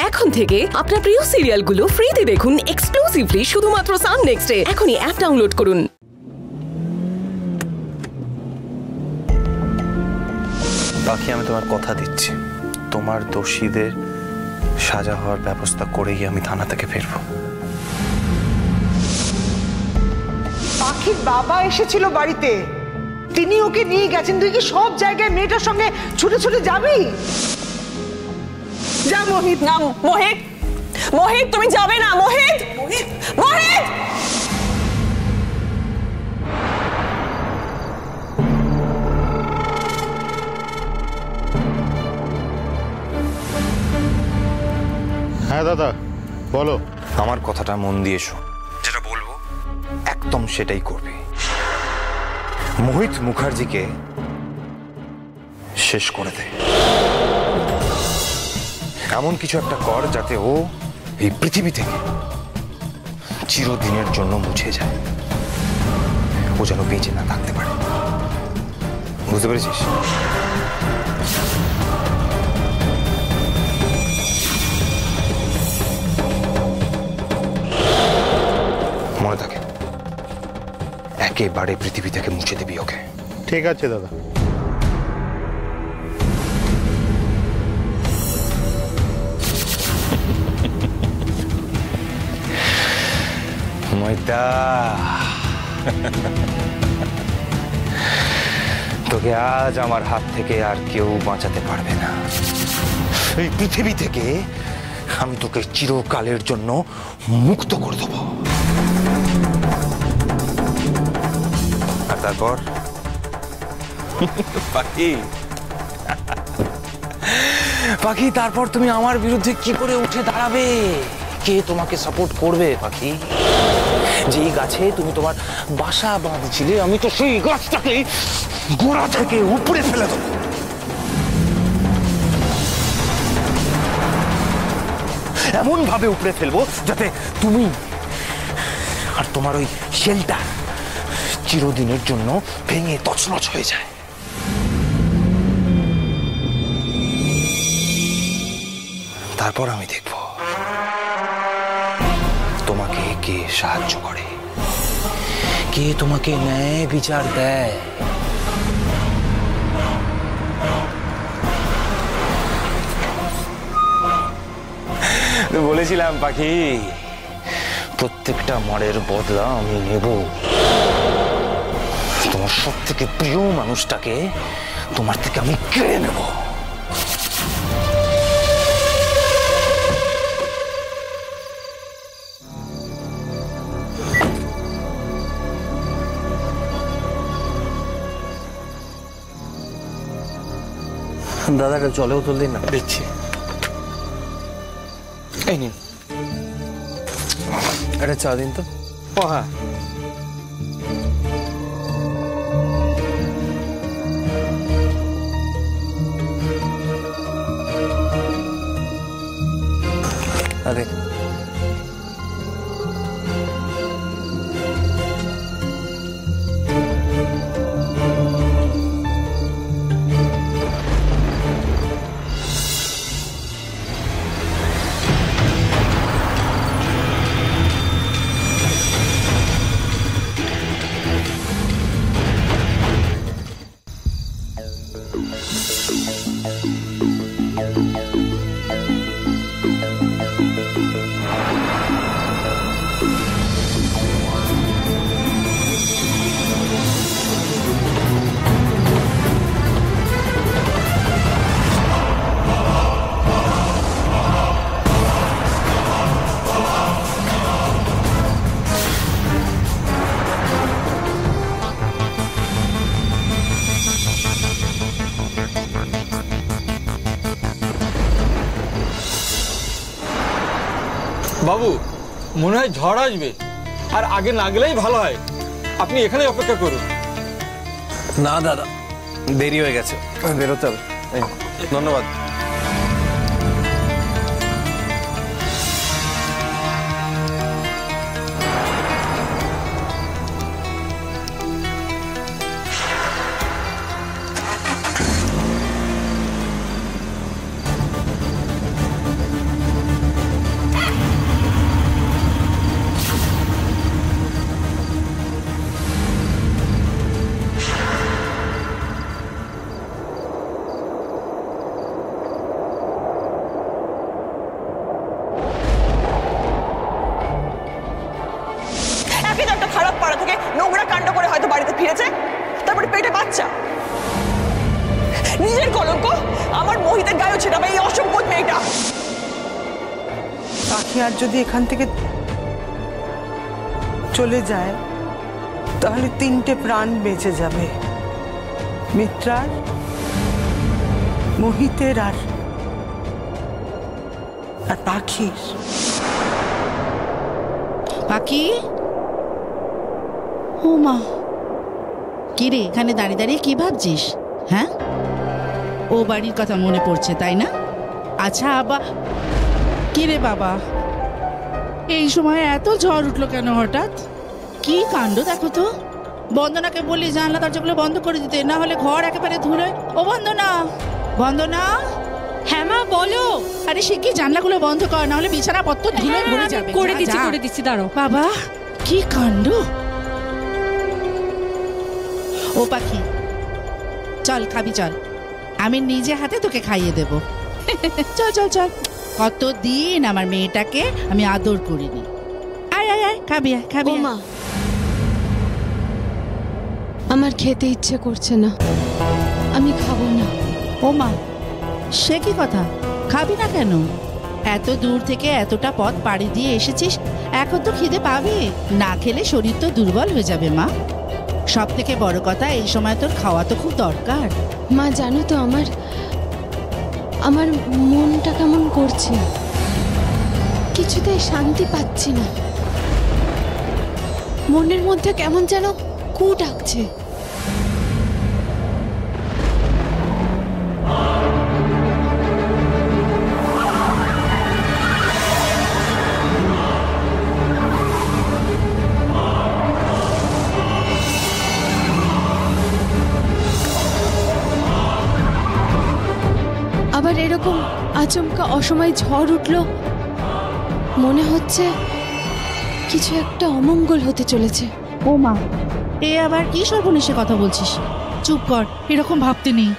এখন থেকে আপনার প্রিয় সিরিয়ালগুলো ফ্রিতে দেখুন এক্সক্লুসিভলি শুধুমাত্র সান নেক্সটে। এখনই অ্যাপ ডাউনলোড করুন। বাকি আমি তোমার কথা দিচ্ছি, তোমার দোষীদের সাজা হওয়ার ব্যবস্থা করেই আমি থানা থেকে ফিরবো। পাখির বাবা এসেছিল বাড়িতে, তিনি ওকে নিয়ে গেছেন। তুই কি সব জায়গায় মেয়েটার সঙ্গে ছুটে ছুটে যাবি? যা মোহিত। না মোহিত, মোহিত তুমি যাবে না। মোহিত, মোহিত, মোহিত। হ্যাঁ দাদা বলো। আমার কথাটা মন দিয়ে শোন, যেটা বলবো একদম সেটাই করবে। মোহিত মুখার্জিকে শেষ করে দে। এমন কিছু একটা কর যাতে ও এই পৃথিবী থেকে চিরদিনের জন্য মুছে যায়, ও যেন বেঁচে না থাকতে পারে। বুঝতে পেরেছিস? মনে থাকে, একেবারে পৃথিবী থেকে মুছে দিবি ওকে। ঠিক আছে দাদা। ময়দা, তোকে আজ আমার হাত থেকে আর কেউ বাঁচাতে পারবে না। এই পৃথিবী থেকে আমি তোকে চিরকালের জন্য মুক্ত করে দেবো। আর তারপর পাখি, পাখি তারপর তুমি আমার বিরুদ্ধে কি করে উঠে দাঁড়াবে? কে তোমাকে সাপোর্ট করবে পাখি? যেই গাছে তুমি তোমার বাসা বাঁধছিলে, আমি তো সেই গাছটাকে গোড়া থেকে উপড়ে ফেলে দেবো। এমন ভাবে উপড়ে ফেলবো যাতে তুমি আর তোমার ওই শেল্টার চিরদিনের জন্য ভেঙে তছনছ হয়ে যায়। তারপর আমি দেখব তোমাকে কে সাহায্য করে, কে তোমাকে ন্যায় বিচার দেয়। বলেছিলাম পাখি, প্রত্যেকটা মরের বদলা আমি নেব। তোমার সব থেকে প্রিয় মানুষটাকে তোমার থেকে আমি কেড়ে নেব। দাদাটা জলে উতল দিন না। দিচ্ছি, এই নিন। একটা চা দিন তো। ও হ্যাঁ, আরে বাবু, মনে হয় ঝড় আসবে, আর আগে না গেলেই ভালো হয়। আপনি এখানেই অপেক্ষা করুন। না দাদা, দেরি হয়ে গেছে, বেরোতে হবে। ধন্যবাদ। নোংরা কাণ্ড করে হয়তো বাড়িতে ফিরেছে, তারপরে পেটে বাচ্চা। নিজের কলঙ্ক আমার মোহিতের গায়ে ছেড়াবে এই অসম্ভব মেয়েটা। পাখি আর যদি এখান থেকে চলে যায় তাহলে 3টে প্রাণ বেঁচে যাবে, মিত্রার, মোহিতের আর পাখির। পাখি, ও মা, কি রে এখানে দাঁড়িয়ে দাঁড়িয়ে কি ভাবছিস? হ্যাঁ, ও বাড়ির কথা মনে পড়ছে তাই না? আচ্ছা আবা, কি রে বাবা, এই সময় এত ঝড় উঠলো কেন হঠাৎ? কি কাণ্ড দেখো তো। বন্দনাকে বলি জানলা দরজাগুলো বন্ধ করে দিতে, না হলে ঘর একেবারে ধুলোয়। ও বন্দনা, বন্দনা। হ্যাঁ মা বলো। আরে সে কি জানলাগুলো বন্ধ কর, না হলে বিছানা পত্র ধুলোয় ভরে যাবে। করে দিচ্ছি দাঁড়াও। বাবা কি কাণ্ড। ও পাখি, চল খাবি, চল, আমি নিজে হাতে তোকে খাইয়ে দেব। চল চল চল, কতদিন আমার মেয়েটাকে আমি আদর করিনি। আয় আয় আয়, খাবি আয়, খাবি। মা, আমার খেতে ইচ্ছে করছে না, আমি খাবো না। ও মা, সে কি কথা, খাবি না কেন? এত দূর থেকে এতটা পথ পাড়ি দিয়ে এসেছিস, এখন তো খিদে পাবে। না খেলে শরীর তো দুর্বল হয়ে যাবে মা। সব থেকে বড় কথা, এই সময় তোর খাওয়া তো খুব দরকার। মা জানো তো আমার মনটা কেমন করছে, কিছুতেই শান্তি পাচ্ছি না। মনের মধ্যে কেমন যেন কু ডাকছে। আবার এরকম আচমকা অসময় ঝড় উঠলো, মনে হচ্ছে কিছু একটা অমঙ্গল হতে চলেছে। ও মা, এ আবার কি সর্বনেশে কথা বলছিস? চুপ কর, এরকম ভাবতে নেই।